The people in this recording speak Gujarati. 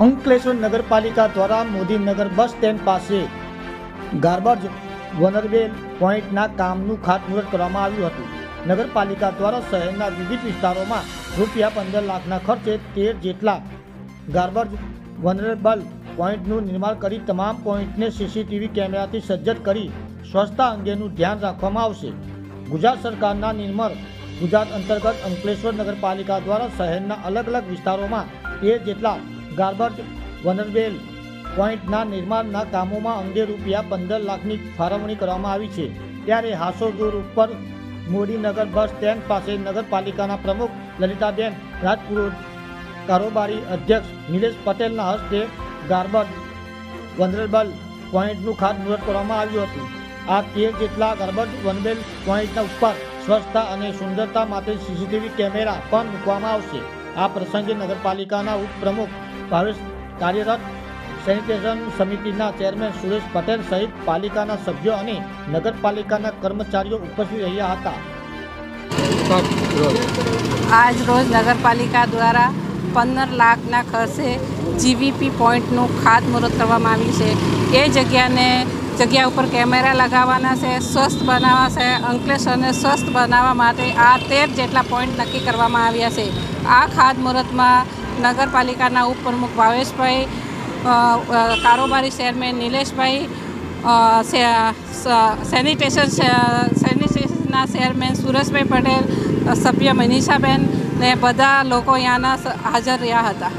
અંકલેશ્વર નગરપાલિકા દ્વારા મોદીનગર બસ સ્ટેન્ડ પાસે ગાર્બેજ વનરવેલ પોઈન્ટના કામનું ખાતમુહૂર્ત કરવામાં આવ્યું હતું। નગરપાલિકા દ્વારા શહેરના વિવિધ વિસ્તારોમાં ₹15 લાખના ખર્ચે 13 જેટલા ગાર્બેજ વનરેબલ પોઈન્ટનું નિર્માણ કરી તમામ પોઈન્ટને સીસીટીવી કેમેરાથી સજ્જ કરી સ્વચ્છતા અંગેનું ધ્યાન રાખવામાં આવશે। ગુજરાત સરકારના નિર્મળ ગુજરાત અંતર્ગત અંકલેશ્વર નગરપાલિકા દ્વારા શહેરના અલગ અલગ વિસ્તારોમાં 13 જેટલા ગાર્બેજ વનરવેલ પોઈન્ટના નિર્માણના કામોમાં અંગે ₹15 લાખની ફાળવણી કરવામાં આવી છે। ત્યારે હાસોદ રોડ ઉપર મોદીનગર બસ સ્ટેન્ડ પાસે નગરપાલિકાના પ્રમુખ લલિતાબેન રાજપુરોહિત, કારોબારી અધ્યક્ષ નિલેશ પટેલના હસ્તે ગાર્બેજ વનરેબલ પોઈન્ટનું ખાતમુહૂર્ત કરવામાં આવ્યું હતું। આ 13 જેટલા ગાર્બેજ વનરેબલ પોઈન્ટના ઉપર સ્વચ્છતા અને સુંદરતા માટે સીસીટીવી કેમેરા પણ મૂકવામાં આવશે। આ પ્રસંગે નગરપાલિકાના ઉપપ્રમુખ ભાવેશ કાર્યરત, સેનિટેશન સમિતિના ચેરમેન સુરેશ પટેલ સહિત પાલિકાના સભ્યો અને નગરપાલિકાના કર્મચારીઓ ઉપસ્થિત રહ્યા હતા। આજ રોજ નગરપાલિકા દ્વારા 15 લાખના ખર્ચે જીવીપી પોઈન્ટનું ખાતમુહૂર્ત કરવામાં આવ્યું છે। એ જગ્યા ઉપર કેમેરા લગાવવાના છે, સ્વસ્થ બનાવવા છે। અંકલેશ્વરને સ્વસ્થ બનાવવા માટે આ 13 જેટલા પોઈન્ટ નક્કી કરવામાં આવ્યા છે। આ ખાતમુહૂર્તમાં નગરપાલિકાના ઉપપ્રમુખ ભાવેશભાઈ, કારોબારી ચેરમેન નિલેશભાઈ, સેનિટેશનના ચેરમેન સુરેશભાઈ પટેલ, સભ્ય મનીષાબેન ને બધા લોકો અહીંયાના હાજર રહ્યા હતા।